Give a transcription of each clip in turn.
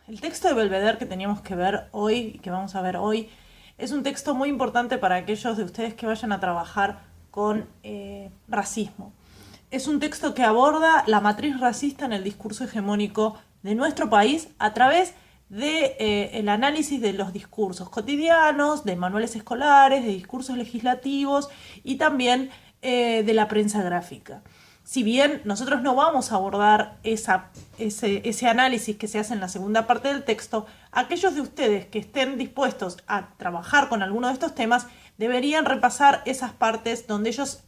El texto de Belvedere que teníamos que ver hoy y que vamos a ver hoy es un texto muy importante para aquellos de ustedes que vayan a trabajar con racismo. Es un texto que aborda la matriz racista en el discurso hegemónico de nuestro país a través de el análisis de los discursos cotidianos, de manuales escolares, de discursos legislativos y también de la prensa gráfica. Si bien nosotros no vamos a abordar ese análisis que se hace en la segunda parte del texto, aquellos de ustedes que estén dispuestos a trabajar con alguno de estos temas deberían repasar esas partes donde ellos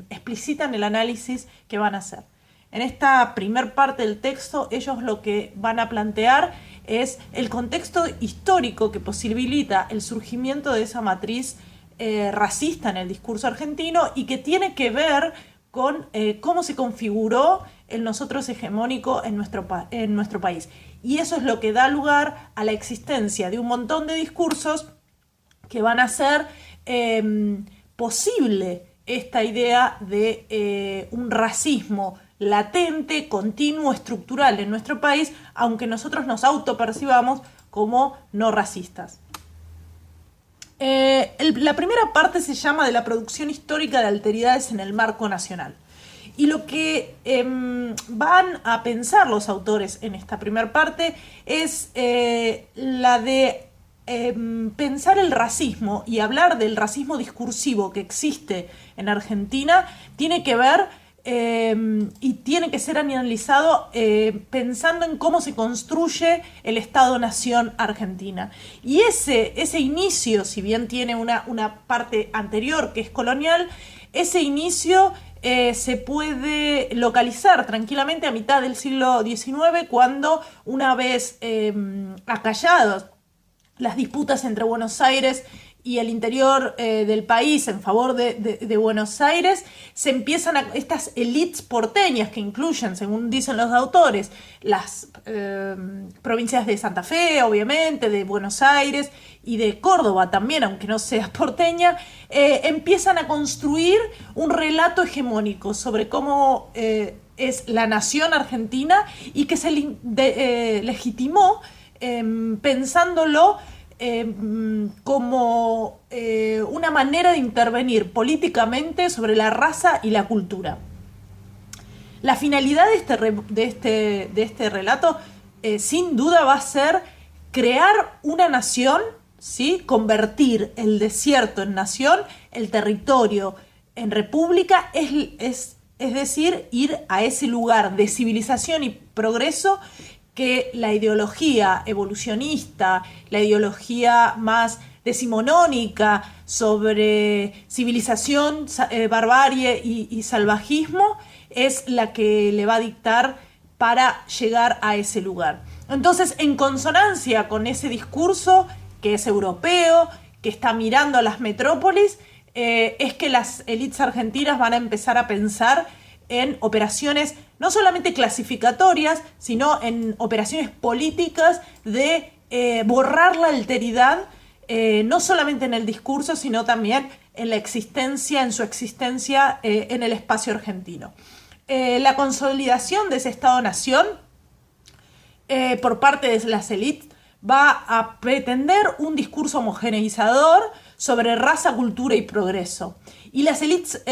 explicitan el análisis que van a hacer. En esta primer parte del texto, ellos lo que van a plantear es el contexto histórico que posibilita el surgimiento de esa matriz racista en el discurso argentino y que tiene que ver con cómo se configuró el nosotros hegemónico en nuestro país. Y eso es lo que da lugar a la existencia de un montón de discursos que van a hacer posible esta idea de un racismo latente, continuo, estructural en nuestro país, aunque nosotros nos autopercibamos como no racistas. La primera parte se llama de la producción histórica de alteridades en el marco nacional. Y lo que van a pensar los autores en esta primera parte es la de pensar el racismo y hablar del racismo discursivo que existe en Argentina tiene que ver y tiene que ser analizado pensando en cómo se construye el Estado-Nación Argentina. Y ese inicio, si bien tiene una parte anterior que es colonial, ese inicio se puede localizar tranquilamente a mitad del siglo XIX, cuando una vez acallados las disputas entre Buenos Aires y el interior del país en favor de Buenos Aires, se empiezan estas élites porteñas que incluyen, según dicen los autores, las provincias de Santa Fe, obviamente, de Buenos Aires y de Córdoba también, aunque no sea porteña, empiezan a construir un relato hegemónico sobre cómo es la nación argentina y que se legitimó pensándolo como una manera de intervenir políticamente sobre la raza y la cultura. La finalidad de este relato, sin duda, va a ser crear una nación, ¿sí? Convertir el desierto en nación, el territorio en república, es decir, ir a ese lugar de civilización y progreso que la ideología evolucionista, la ideología más decimonónica sobre civilización, barbarie y salvajismo, es la que le va a dictar para llegar a ese lugar. Entonces, en consonancia con ese discurso que es europeo, que está mirando a las metrópolis, es que las élites argentinas van a empezar a pensar en operaciones no solamente clasificatorias, sino en operaciones políticas de borrar la alteridad, no solamente en el discurso, sino también en la existencia, en su existencia en el espacio argentino. La consolidación de ese Estado-Nación por parte de las élites va a pretender un discurso homogeneizador sobre raza, cultura y progreso. Y las élites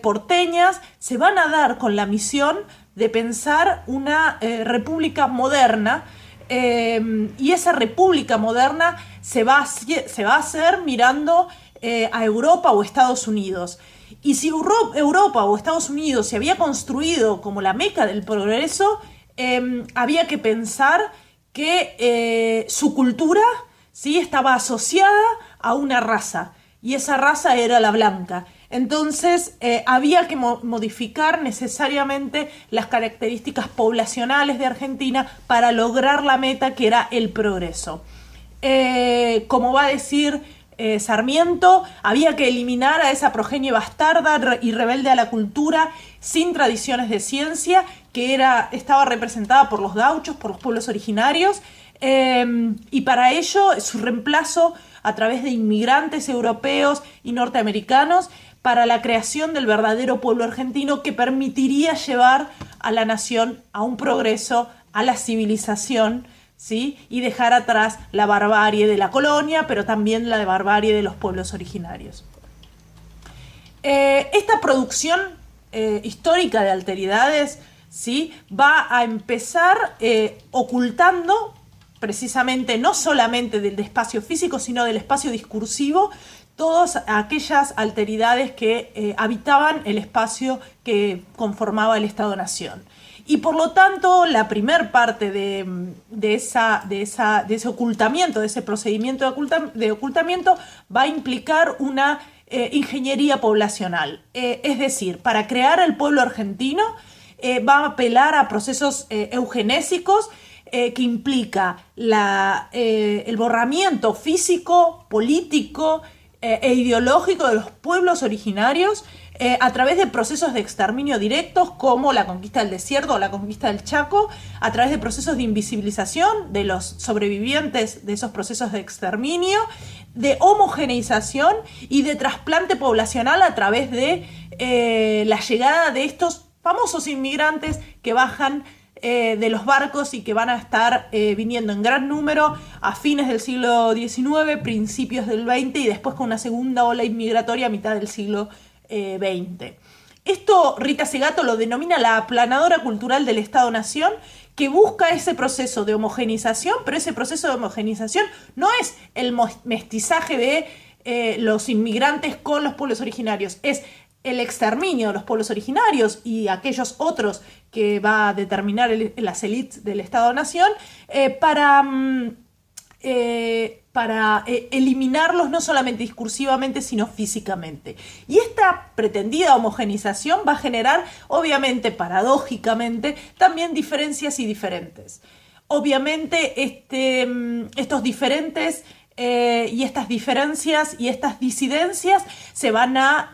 porteñas se van a dar con la misión de pensar una república moderna, y esa república moderna se va a hacer mirando a Europa o Estados Unidos. Y si Europa o Estados Unidos se había construido como la meca del progreso, había que pensar que su cultura, ¿sí?, estaba asociada a una raza, y esa raza era la blanca. Entonces había que modificar necesariamente las características poblacionales de Argentina para lograr la meta, que era el progreso. Como va a decir Sarmiento, había que eliminar a esa progenie bastarda y rebelde a la cultura, sin tradiciones de ciencia, que estaba representada por los gauchos, por los pueblos originarios, y para ello su reemplazo a través de inmigrantes europeos y norteamericanos para la creación del verdadero pueblo argentino, que permitiría llevar a la nación a un progreso, a la civilización, ¿sí? Y dejar atrás la barbarie de la colonia, pero también la barbarie de los pueblos originarios. Esta producción histórica de alteridades, ¿sí? Va a empezar ocultando precisamente no solamente del espacio físico, sino del espacio discursivo, todas aquellas alteridades que habitaban el espacio que conformaba el Estado-Nación. Y por lo tanto, la primer parte de ese ocultamiento, de ese procedimiento de ocultamiento, va a implicar una ingeniería poblacional. Es decir, para crear el pueblo argentino, va a apelar a procesos eugenésicos que implica el borramiento físico, político e ideológico de los pueblos originarios a través de procesos de exterminio directos como la conquista del desierto o la conquista del Chaco, a través de procesos de invisibilización de los sobrevivientes de esos procesos de exterminio, de homogeneización y de trasplante poblacional a través de la llegada de estos famosos inmigrantes que bajan de los barcos y que van a estar viniendo en gran número a fines del siglo XIX, principios del XX y después con una segunda ola inmigratoria a mitad del siglo XX. Esto Rita Segato lo denomina la aplanadora cultural del Estado-Nación, que busca ese proceso de homogenización, pero ese proceso de homogenización no es el mestizaje de los inmigrantes con los pueblos originarios, es el exterminio de los pueblos originarios y aquellos otros que va a determinar las élites del Estado-Nación para eliminarlos no solamente discursivamente, sino físicamente. Y esta pretendida homogenización va a generar, obviamente, paradójicamente, también diferencias y diferentes. Obviamente, estos diferentes y estas diferencias y estas disidencias se van a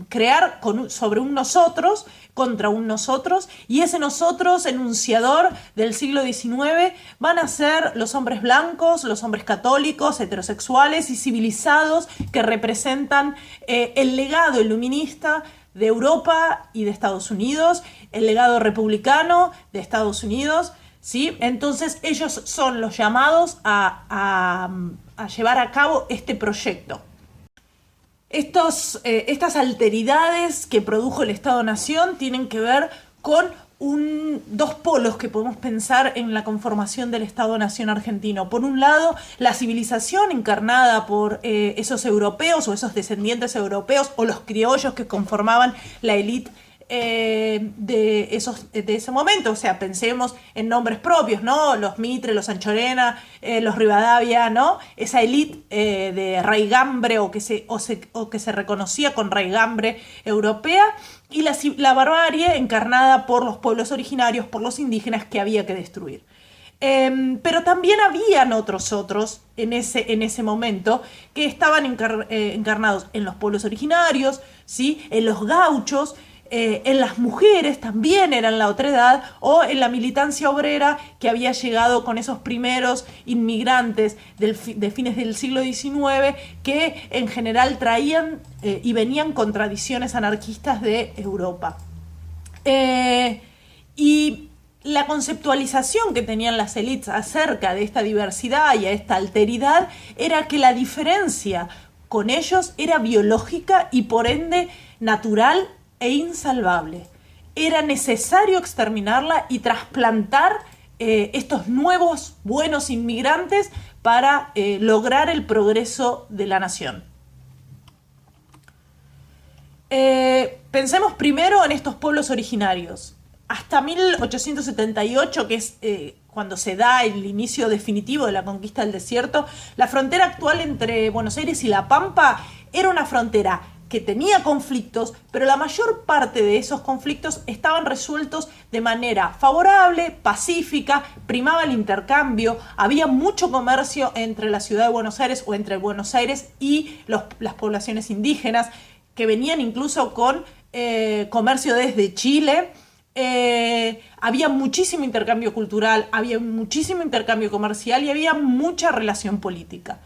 crear sobre un nosotros, contra un nosotros, y ese nosotros enunciador del siglo XIX van a ser los hombres blancos, los hombres católicos, heterosexuales y civilizados que representan el legado iluminista de Europa y de Estados Unidos, el legado republicano de Estados Unidos, ¿sí? Entonces ellos son los llamados a llevar a cabo este proyecto. Estas alteridades que produjo el Estado-Nación tienen que ver con dos polos que podemos pensar en la conformación del Estado-Nación argentino. Por un lado, la civilización encarnada por esos europeos o esos descendientes europeos o los criollos que conformaban la élite de ese momento. O sea, pensemos en nombres propios, ¿no? Los Mitre, los Anchorena, los Rivadavia, ¿no? Esa élite de raigambre o que se reconocía con raigambre europea, y la barbarie encarnada por los pueblos originarios, por los indígenas que había que destruir. Pero también habían otros en ese momento que estaban encarnados en los pueblos originarios, ¿sí? En los gauchos, en las mujeres también eran la otredad, o en la militancia obrera que había llegado con esos primeros inmigrantes de fines del siglo XIX que en general traían y venían con tradiciones anarquistas de Europa. Y la conceptualización que tenían las élites acerca de esta diversidad y a esta alteridad era que la diferencia con ellos era biológica y por ende natural e insalvable. Era necesario exterminarla y trasplantar estos nuevos buenos inmigrantes para lograr el progreso de la nación. Pensemos primero en estos pueblos originarios. Hasta 1878, que es cuando se da el inicio definitivo de la conquista del desierto, la frontera actual entre Buenos Aires y La Pampa era una frontera que tenía conflictos, pero la mayor parte de esos conflictos estaban resueltos de manera favorable, pacífica, primaba el intercambio, había mucho comercio entre la ciudad de Buenos Aires o entre Buenos Aires y las poblaciones indígenas, que venían incluso con comercio desde Chile. Había muchísimo intercambio cultural, había muchísimo intercambio comercial y había mucha relación política.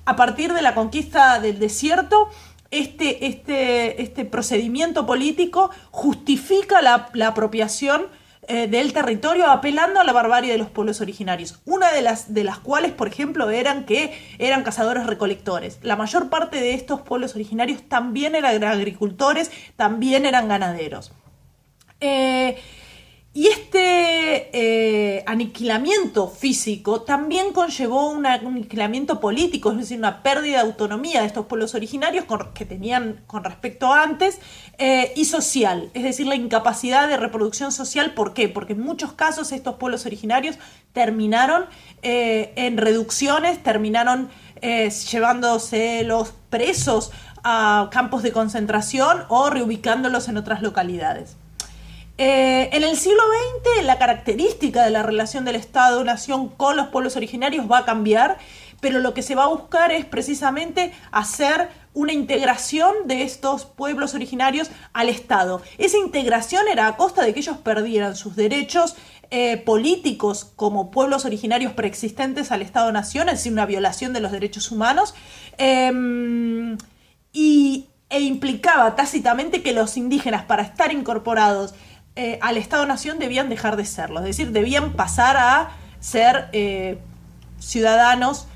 A partir de la conquista del desierto, este procedimiento político justifica la apropiación del territorio, apelando a la barbarie de los pueblos originarios. Una de las cuales, por ejemplo, eran que eran cazadores-recolectores. La mayor parte de estos pueblos originarios también eran agricultores, también eran ganaderos. Y este aniquilamiento físico también conllevó un aniquilamiento político, es decir, una pérdida de autonomía de estos pueblos originarios que tenían con respecto a antes, y social, es decir, la incapacidad de reproducción social. ¿Por qué? Porque en muchos casos estos pueblos originarios terminaron en reducciones, terminaron llevándose los presos a campos de concentración o reubicándolos en otras localidades. En el siglo XX la característica de la relación del Estado-Nación con los pueblos originarios va a cambiar, pero lo que se va a buscar es precisamente hacer una integración de estos pueblos originarios al Estado. Esa integración era a costa de que ellos perdieran sus derechos políticos como pueblos originarios preexistentes al Estado-Nación, es decir, una violación de los derechos humanos, e implicaba tácitamente que los indígenas, para estar incorporados al Estado-Nación, debían dejar de serlo, es decir, debían pasar a ser ciudadanos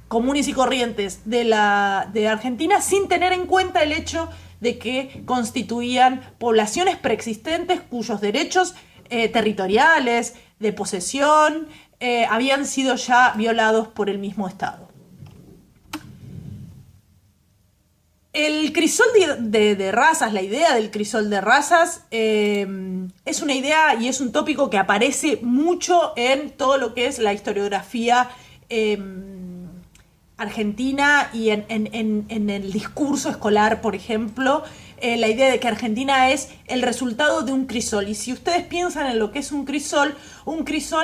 comunes y corrientes de Argentina, sin tener en cuenta el hecho de que constituían poblaciones preexistentes cuyos derechos territoriales, de posesión, habían sido ya violados por el mismo Estado. El crisol de razas, la idea del crisol de razas, es una idea y es un tópico que aparece mucho en todo lo que es la historiografía argentina y en el discurso escolar, por ejemplo, la idea de que Argentina es el resultado de un crisol. Y si ustedes piensan en lo que es un crisol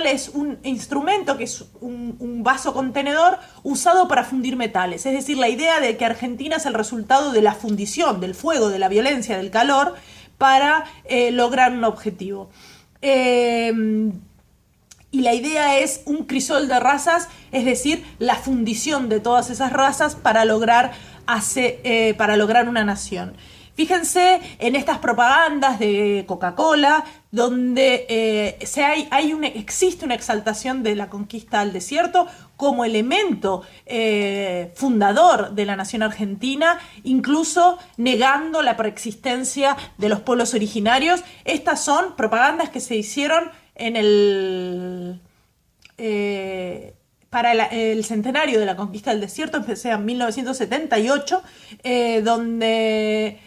es un instrumento que es un vaso contenedor usado para fundir metales. Es decir, la idea de que Argentina es el resultado de la fundición, del fuego, de la violencia, del calor, para lograr un objetivo. Y la idea es un crisol de razas, es decir, la fundición de todas esas razas para lograr una nación. Fíjense en estas propagandas de Coca-Cola, donde existe una exaltación de la conquista al desierto como elemento fundador de la nación argentina, incluso negando la preexistencia de los pueblos originarios. Estas son propagandas que se hicieron para el centenario de la conquista del desierto, empecé en 1978, donde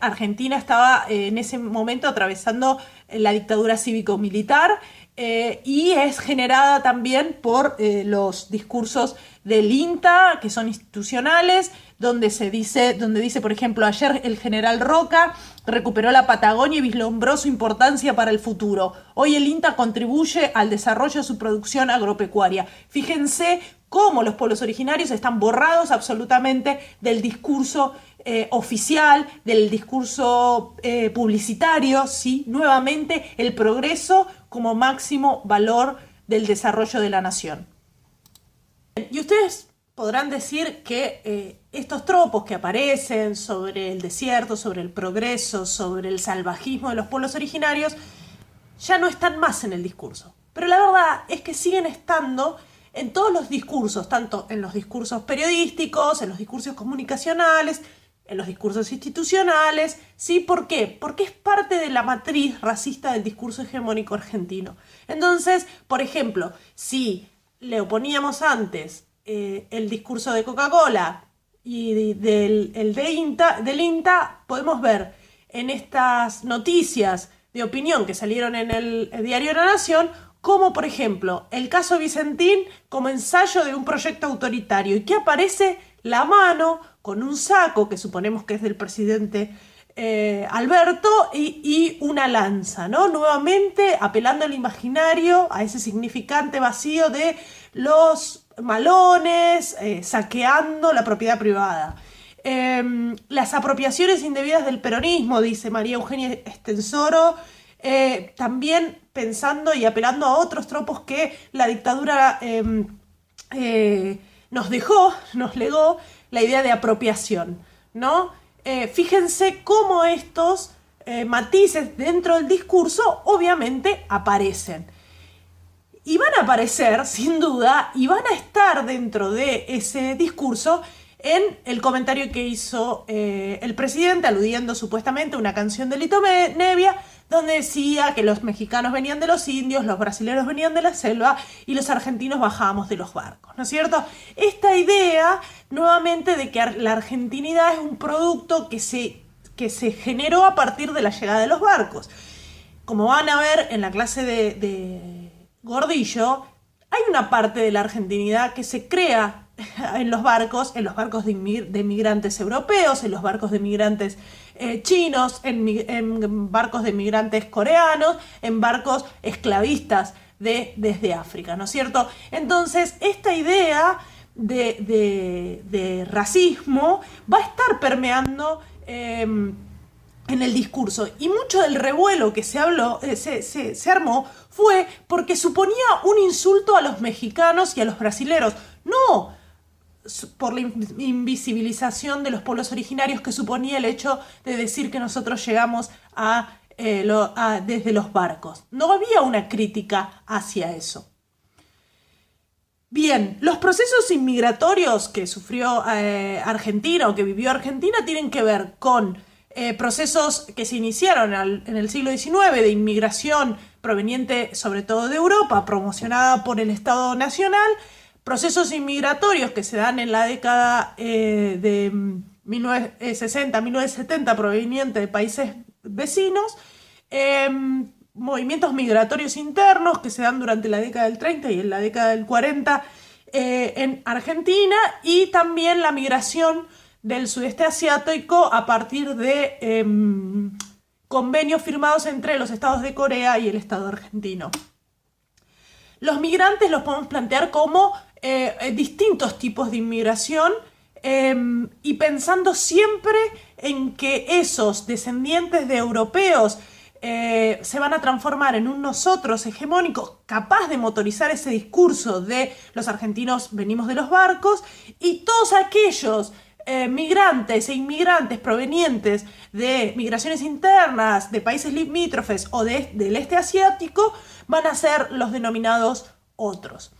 Argentina estaba en ese momento atravesando la dictadura cívico-militar, y es generada también por los discursos del INTA, que son institucionales, donde dice, por ejemplo, ayer el general Roca recuperó la Patagonia y vislumbró su importancia para el futuro. Hoy el INTA contribuye al desarrollo de su producción agropecuaria. Fíjense cómo los pueblos originarios están borrados absolutamente del discurso oficial, del discurso publicitario, ¿sí? Nuevamente el progreso como máximo valor del desarrollo de la nación. Y ustedes podrán decir que estos tropos que aparecen sobre el desierto, sobre el progreso, sobre el salvajismo de los pueblos originarios, ya no están más en el discurso. Pero la verdad es que siguen estando en todos los discursos, tanto en los discursos periodísticos, en los discursos comunicacionales, en los discursos institucionales. ¿Sí? ¿Por qué? Porque es parte de la matriz racista del discurso hegemónico argentino. Entonces, por ejemplo, si le oponíamos antes el discurso de Coca-Cola y del INTA, podemos ver en estas noticias de opinión que salieron en el diario La Nación, como por ejemplo el caso Vicentín como ensayo de un proyecto autoritario, y que aparece la mano con un saco que suponemos que es del presidente Alberto y una lanza, ¿no? Nuevamente apelando al imaginario, a ese significante vacío de los malones saqueando la propiedad privada. Las apropiaciones indebidas del peronismo, dice María Eugenia Estensoro, también pensando y apelando a otros tropos que la dictadura nos legó, la idea de apropiación, ¿no? Fíjense cómo estos matices dentro del discurso, obviamente aparecen. Y van a aparecer, sin duda, y van a estar dentro de ese discurso en el comentario que hizo el presidente, aludiendo supuestamente a una canción de Lito Nevia, donde decía que los mexicanos venían de los indios, los brasileños venían de la selva y los argentinos bajábamos de los barcos, ¿no es cierto? Esta idea, nuevamente, de que la argentinidad es un producto que se generó a partir de la llegada de los barcos. Como van a ver en la clase de Gordillo, hay una parte de la argentinidad que se crea en los barcos de migrantes europeos, en los barcos de migrantes chinos, en barcos de migrantes coreanos, en barcos esclavistas desde África, ¿no es cierto? Entonces, esta idea de racismo va a estar permeando en el discurso, y mucho del revuelo que se armó fue porque suponía un insulto a los mexicanos y a los brasileros, no por la invisibilización de los pueblos originarios que suponía el hecho de decir que nosotros llegamos desde los barcos. No había una crítica hacia eso. Bien, los procesos inmigratorios que sufrió Argentina o que vivió Argentina tienen que ver con procesos que se iniciaron en el siglo XIX de inmigración proveniente sobre todo de Europa, promocionada por el Estado Nacional, procesos inmigratorios que se dan en la década de 1960-1970 provenientes de países vecinos, movimientos migratorios internos que se dan durante la década del 30 y en la década del 40 en Argentina, y también la migración del sudeste asiático a partir de convenios firmados entre los estados de Corea y el Estado argentino. Los migrantes los podemos plantear como distintos tipos de inmigración y pensando siempre en que esos descendientes de europeos se van a transformar en un nosotros hegemónico capaz de motorizar ese discurso de los argentinos venimos de los barcos, y todos aquellos migrantes e inmigrantes provenientes de migraciones internas de países limítrofes o del este asiático van a ser los denominados otros.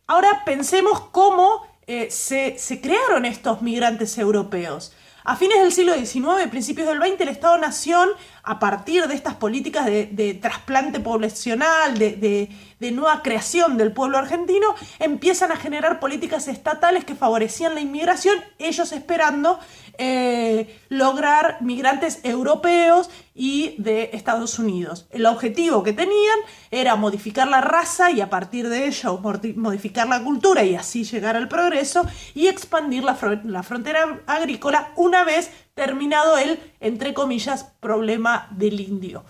Ahora pensemos cómo se crearon estos migrantes europeos. A fines del siglo XIX y principios del XX, el Estado-Nación, a partir de estas políticas de trasplante poblacional, de nueva creación del pueblo argentino, empiezan a generar políticas estatales que favorecían la inmigración, ellos esperando lograr migrantes europeos y de Estados Unidos. El objetivo que tenían era modificar la raza y a partir de ello modificar la cultura y así llegar al progreso y expandir la frontera agrícola una vez terminado el, entre comillas, problema del indio.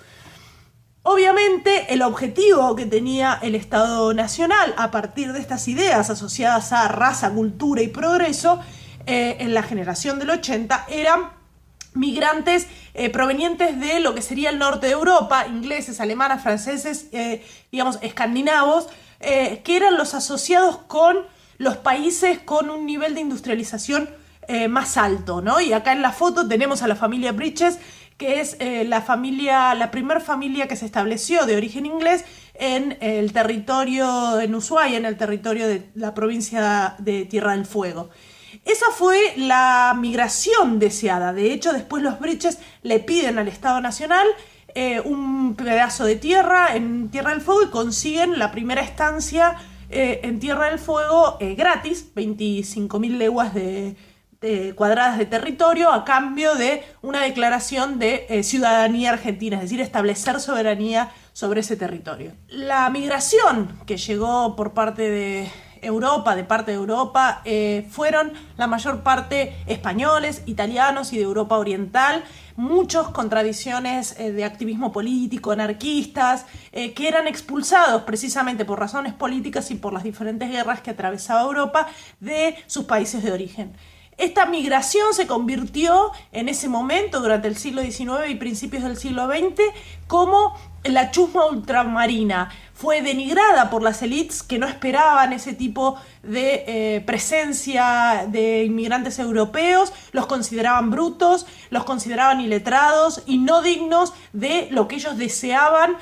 Obviamente el objetivo que tenía el Estado Nacional a partir de estas ideas asociadas a raza, cultura y progreso en la generación del 80 eran migrantes provenientes de lo que sería el norte de Europa, ingleses, alemanes, franceses, digamos escandinavos, que eran los asociados con los países con un nivel de industrialización más alto, ¿no? Y acá en la foto tenemos a la familia Bridges, que es la primera familia que se estableció de origen inglés en el territorio, en Ushuaia, en el territorio de la provincia de Tierra del Fuego. Esa fue la migración deseada. De hecho, después los Bridges le piden al Estado Nacional un pedazo de tierra en Tierra del Fuego y consiguen la primera estancia en Tierra del Fuego gratis, 25.000 leguas cuadradas de territorio a cambio de una declaración de ciudadanía argentina, es decir, establecer soberanía sobre ese territorio. La migración que llegó por parte de Europa, fueron la mayor parte españoles, italianos y de Europa Oriental, muchos con tradiciones de activismo político, anarquistas, que eran expulsados precisamente por razones políticas y por las diferentes guerras que atravesaba Europa de sus países de origen. Esta migración se convirtió en ese momento, durante el siglo XIX y principios del siglo XX, como la chusma ultramarina fue denigrada por las élites que no esperaban ese tipo de presencia de inmigrantes europeos, los consideraban brutos, los consideraban iletrados y no dignos de lo que ellos deseaban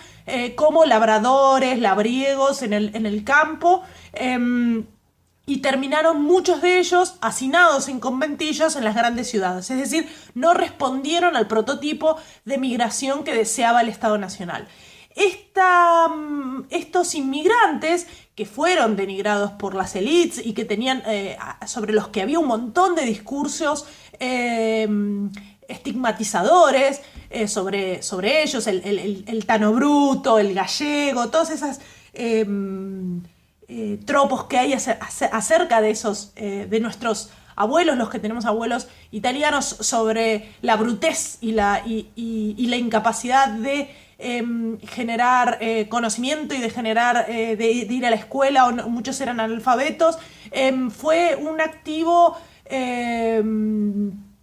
como labradores, labriegos en el campo. Y terminaron muchos de ellos hacinados en conventillos en las grandes ciudades. Es decir, no respondieron al prototipo de migración que deseaba el Estado Nacional. Estos inmigrantes que fueron denigrados por las élites y que tenían, sobre los que había un montón de discursos estigmatizadores sobre ellos, el tano bruto, el gallego, todas esas tropos que hay acerca de esos, de nuestros abuelos, los que tenemos abuelos italianos, sobre la brutez y la incapacidad de generar conocimiento y de generar de ir a la escuela, o no, muchos eran analfabetos. Fue un activo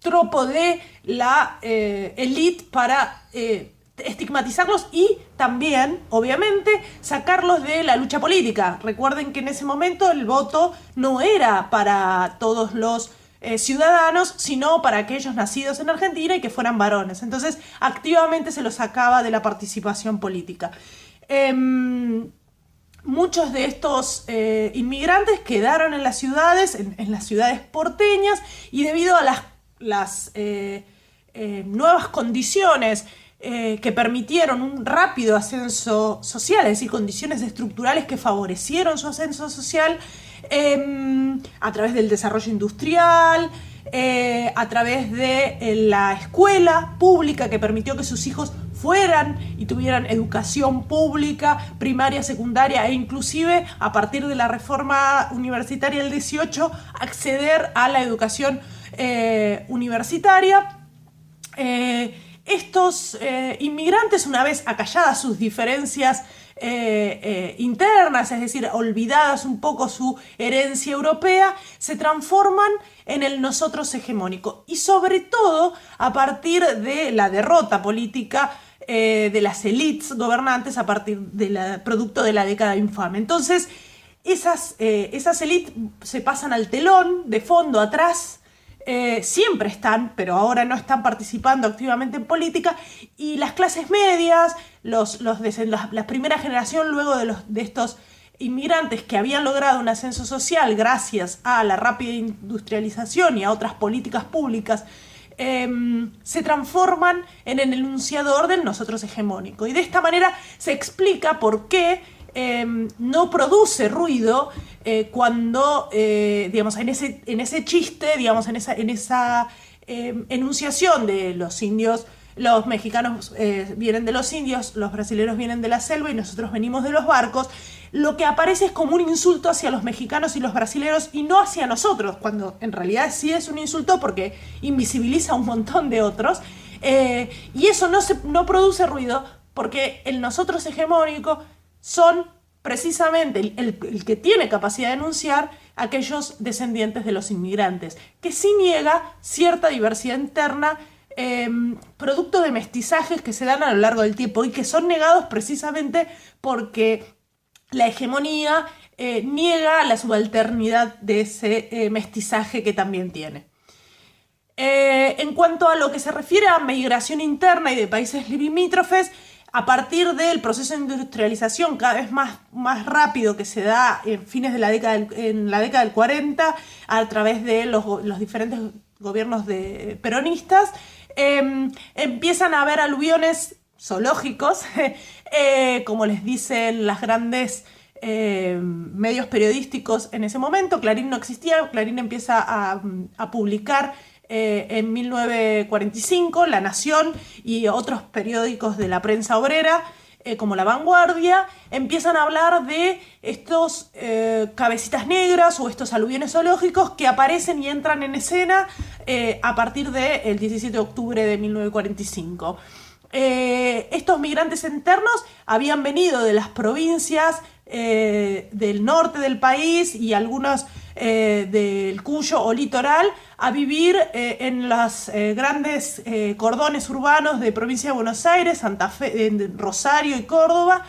tropo de la élite para estigmatizarlos y también, obviamente, sacarlos de la lucha política. Recuerden que en ese momento el voto no era para todos los ciudadanos, sino para aquellos nacidos en Argentina y que fueran varones. Entonces, activamente se los sacaba de la participación política. Muchos de estos inmigrantes quedaron en las ciudades, en las ciudades porteñas, y debido a las nuevas condiciones que permitieron un rápido ascenso social, es decir, condiciones estructurales que favorecieron su ascenso social a través del desarrollo industrial, a través de la escuela pública que permitió que sus hijos fueran y tuvieran educación pública, primaria, secundaria e inclusive a partir de la reforma universitaria del 18 acceder a la educación universitaria. Estos inmigrantes, una vez acalladas sus diferencias internas, es decir, olvidadas un poco su herencia europea, se transforman en el nosotros hegemónico, y sobre todo a partir de la derrota política de las élites gobernantes a partir del producto de la década infame. Entonces, esas élites se pasan al telón, de fondo, atrás. Siempre están, pero ahora no están participando activamente en política, y las clases medias, la primera generación luego de estos inmigrantes que habían logrado un ascenso social gracias a la rápida industrialización y a otras políticas públicas, se transforman en el enunciador del nosotros hegemónico, y de esta manera se explica por qué no produce ruido cuando, digamos, en ese chiste, digamos, en esa enunciación de los indios, los mexicanos vienen de los indios, los brasileños vienen de la selva y nosotros venimos de los barcos, lo que aparece es como un insulto hacia los mexicanos y los brasileños y no hacia nosotros, cuando en realidad sí es un insulto porque invisibiliza a un montón de otros, y eso no produce ruido porque el nosotros hegemónico son precisamente el que tiene capacidad de enunciar aquellos descendientes de los inmigrantes, que sí niega cierta diversidad interna, producto de mestizajes que se dan a lo largo del tiempo y que son negados precisamente porque la hegemonía niega la subalternidad de ese mestizaje que también tiene. En cuanto a lo que se refiere a migración interna y de países limítrofes, a partir del proceso de industrialización cada vez más rápido que se da en la década del 40 a través de los diferentes gobiernos peronistas, empiezan a haber aluviones zoológicos, como les dicen las grandes medios periodísticos en ese momento. Clarín no existía, Clarín empieza a publicar en 1945, La Nación y otros periódicos de la prensa obrera, como La Vanguardia, empiezan a hablar de estos cabecitas negras o estos aluviones zoológicos que aparecen y entran en escena a partir del 17 de octubre de 1945. Estos migrantes internos habían venido de las provincias del norte del país y algunos del Cuyo o litoral a vivir en los grandes cordones urbanos de provincia de Buenos Aires, Santa Fe, Rosario y Córdoba,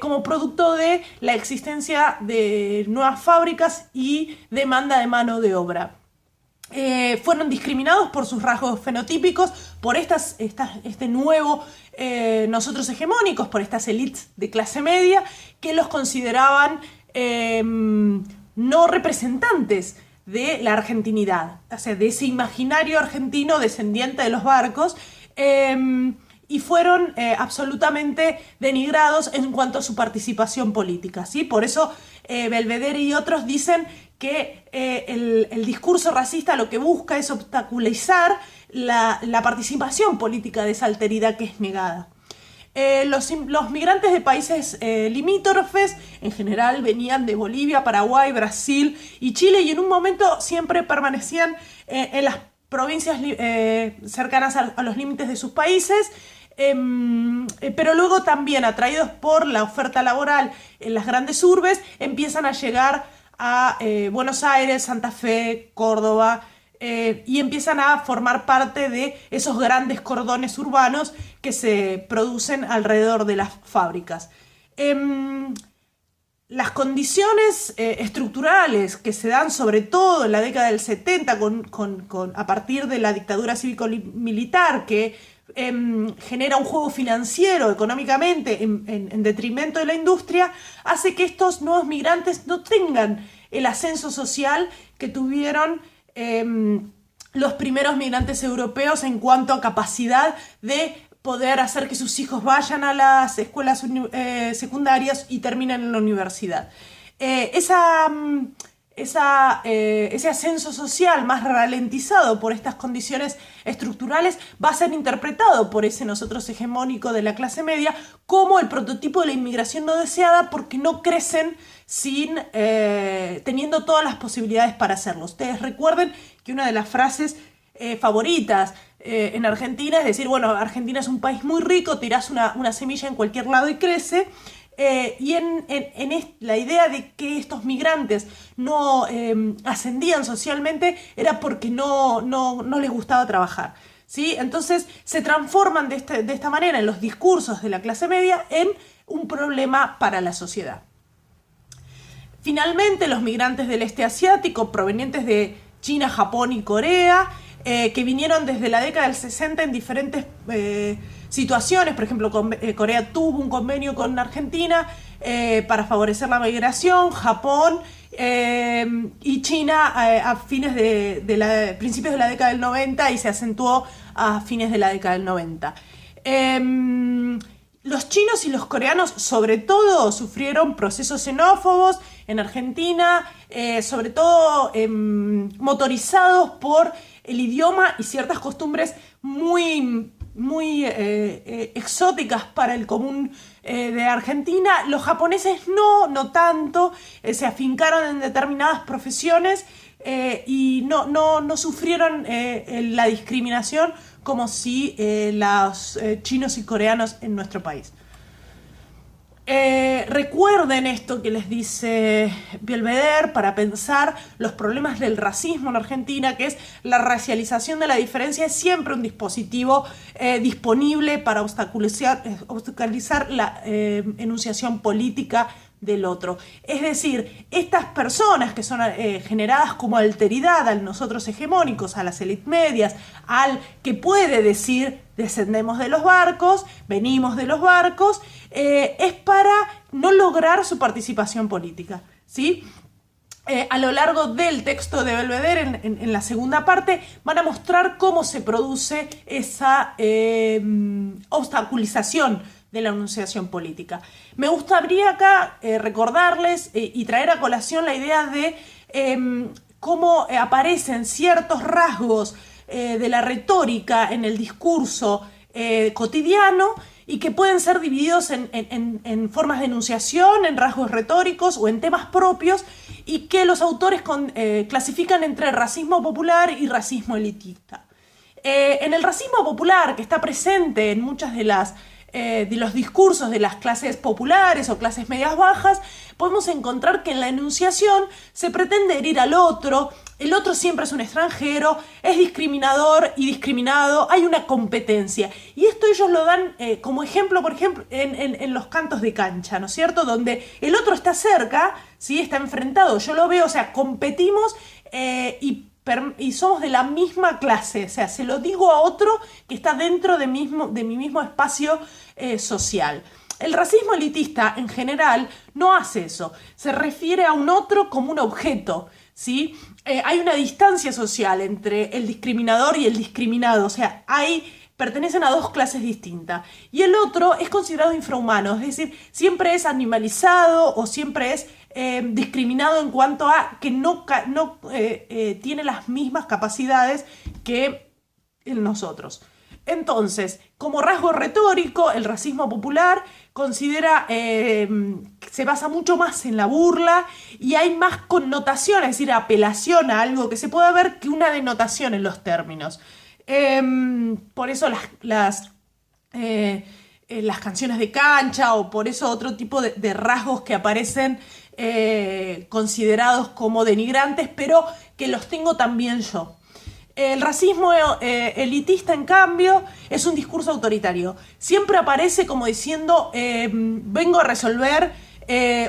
como producto de la existencia de nuevas fábricas y demanda de mano de obra. Fueron discriminados por sus rasgos fenotípicos, por este nuevo nosotros hegemónicos, por estas élites de clase media que los consideraban no representantes de la argentinidad, o sea, de ese imaginario argentino descendiente de los barcos, y fueron absolutamente denigrados en cuanto a su participación política, ¿sí? Por eso Belvedere y otros dicen que el discurso racista lo que busca es obstaculizar la participación política de esa alteridad que es negada. Los migrantes de países limítrofes en general venían de Bolivia, Paraguay, Brasil y Chile, y en un momento siempre permanecían en las provincias cercanas a los límites de sus países, pero luego también, atraídos por la oferta laboral en las grandes urbes, empiezan a llegar a Buenos Aires, Santa Fe, Córdoba, y empiezan a formar parte de esos grandes cordones urbanos que se producen alrededor de las fábricas. Las condiciones estructurales que se dan sobre todo en la década del 70 a partir de la dictadura cívico-militar, que genera un juego financiero económicamente en detrimento de la industria, hace que estos nuevos migrantes no tengan el ascenso social que tuvieron los primeros migrantes europeos en cuanto a capacidad de poder hacer que sus hijos vayan a las escuelas secundarias y terminen en la universidad. Ese ascenso social más ralentizado por estas condiciones estructurales va a ser interpretado por ese nosotros hegemónico de la clase media como el prototipo de la inmigración no deseada, porque no crecen teniendo todas las posibilidades para hacerlo. Ustedes recuerden que una de las frases favoritas en Argentina es decir, bueno, Argentina es un país muy rico, tirás una semilla en cualquier lado y crece. Y la idea de que estos migrantes no ascendían socialmente era porque no les gustaba trabajar, ¿sí? Entonces se transforman de esta manera en los discursos de la clase media en un problema para la sociedad. Finalmente, los migrantes del este asiático provenientes de China, Japón y Corea, que vinieron desde la década del 60 en diferentes situaciones. Por ejemplo, Corea tuvo un convenio con Argentina para favorecer la migración, Japón y China a principios de la década del 90, y se acentuó a fines de la década del 90. Los chinos y los coreanos sobre todo sufrieron procesos xenófobos en Argentina, sobre todo motorizados por el idioma y ciertas costumbres muy exóticas para el común de Argentina. Los japoneses no tanto, se afincaron en determinadas profesiones y no sufrieron la discriminación como si los chinos y coreanos en nuestro país. Recuerden esto que les dice Belvedere para pensar los problemas del racismo en Argentina, que es la racialización de la diferencia, es siempre un dispositivo disponible para obstaculizar la enunciación política del otro. Es decir, estas personas que son generadas como alteridad al nosotros hegemónicos, a las élites medias, al que puede decir descendemos de los barcos, venimos de los barcos, es para no lograr su participación política, ¿sí? A lo largo del texto de Belvedere, en la segunda parte, van a mostrar cómo se produce esa obstaculización de la enunciación política. Me gustaría acá recordarles y traer a colación la idea de cómo aparecen ciertos rasgos de la retórica en el discurso cotidiano, y que pueden ser divididos en formas de enunciación, en rasgos retóricos o en temas propios, y que los autores clasifican entre racismo popular y racismo elitista. En el racismo popular, que está presente en muchas de las de los discursos de las clases populares o clases medias bajas, podemos encontrar que en la enunciación se pretende herir al otro, el otro siempre es un extranjero, es discriminador y discriminado, hay una competencia. Y esto ellos lo dan como ejemplo, por ejemplo, en los cantos de cancha, ¿no es cierto? Donde el otro está cerca, ¿sí? Está enfrentado, yo lo veo, o sea, competimos y somos de la misma clase, o sea, se lo digo a otro que está dentro de mi mismo espacio social. El racismo elitista en general no hace eso, se refiere a un otro como un objeto, ¿sí? Hay una distancia social entre el discriminador y el discriminado, o sea, pertenecen a dos clases distintas. Y el otro es considerado infrahumano, es decir, siempre es animalizado o siempre es discriminado en cuanto a que no tiene las mismas capacidades que nosotros. Entonces, como rasgo retórico, el racismo popular se basa mucho más en la burla y hay más connotación, es decir, apelación a algo que se puede ver que una denotación en los términos. Por eso las canciones de cancha o por eso otro tipo de rasgos que aparecen considerados como denigrantes, pero que los tengo también yo. El racismo elitista, en cambio, es un discurso autoritario. Siempre aparece como diciendo, vengo a resolver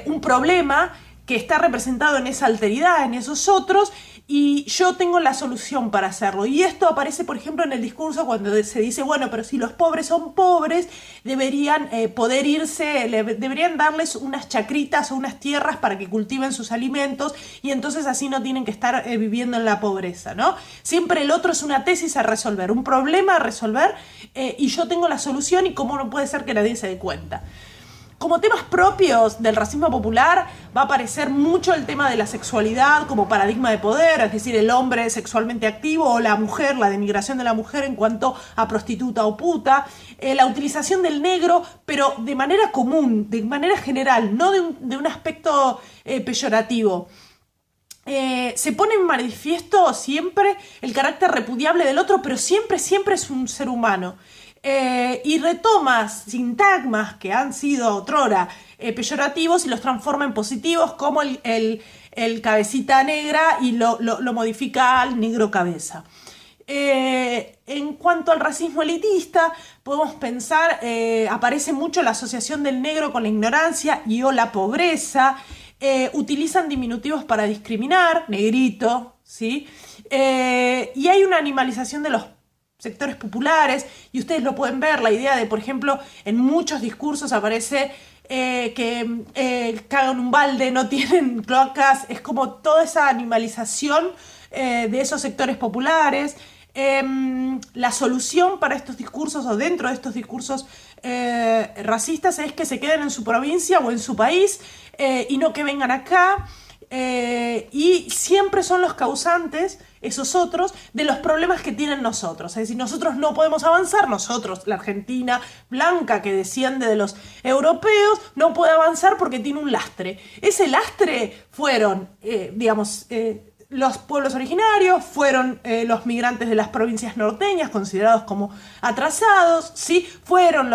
un problema que está representado en esa alteridad, en esos otros, y yo tengo la solución para hacerlo. Y esto aparece, por ejemplo, en el discurso cuando se dice, bueno, pero si los pobres son pobres, deberían poder irse, deberían darles unas chacritas o unas tierras para que cultiven sus alimentos y entonces así no tienen que estar viviendo en la pobreza, ¿no? Siempre el otro es una tesis a resolver, un problema a resolver y yo tengo la solución y cómo no puede ser que nadie se dé cuenta. Como temas propios del racismo popular va a aparecer mucho el tema de la sexualidad como paradigma de poder, es decir, el hombre sexualmente activo o la mujer, la denigración de la mujer en cuanto a prostituta o puta, la utilización del negro, pero de manera común, de manera general, no de un aspecto peyorativo. Se pone en manifiesto siempre el carácter repudiable del otro, pero siempre es un ser humano. Y retoma sintagmas que han sido otrora peyorativos y los transforma en positivos, como el cabecita negra, y lo modifica al negro cabeza. En cuanto al racismo elitista, podemos pensar, aparece mucho la asociación del negro con la ignorancia y o la pobreza, utilizan diminutivos para discriminar, negrito, ¿sí? Y hay una animalización de los sectores populares, y ustedes lo pueden ver, la idea de, por ejemplo, en muchos discursos aparece que cagan un balde, no tienen cloacas, es como toda esa animalización de esos sectores populares. La solución para estos discursos o dentro de estos discursos racistas es que se queden en su provincia o en su país y no que vengan acá. Y siempre son los causantes, esos otros, de los problemas que tienen nosotros. Es decir, nosotros no podemos avanzar, nosotros, la Argentina blanca que desciende de los europeos, no puede avanzar porque tiene un lastre. Ese lastre fueron, los pueblos originarios, fueron los migrantes de las provincias norteñas, considerados como atrasados, ¿sí? Fueron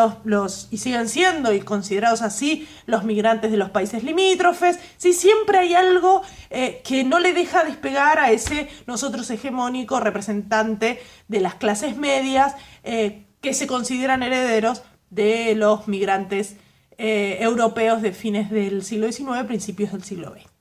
y siguen siendo, y considerados así, los migrantes de los países limítrofes, ¿sí? Siempre hay algo que no le deja despegar a ese nosotros hegemónico representante de las clases medias que se consideran herederos de los migrantes europeos de fines del siglo XIX, principios del siglo XX.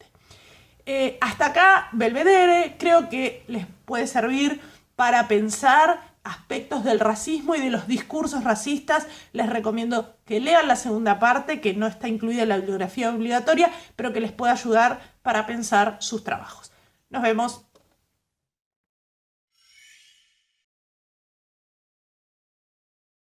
Hasta acá, Belvedere, creo que les puede servir para pensar aspectos del racismo y de los discursos racistas. Les recomiendo que lean la segunda parte, que no está incluida en la bibliografía obligatoria, pero que les puede ayudar para pensar sus trabajos. Nos vemos.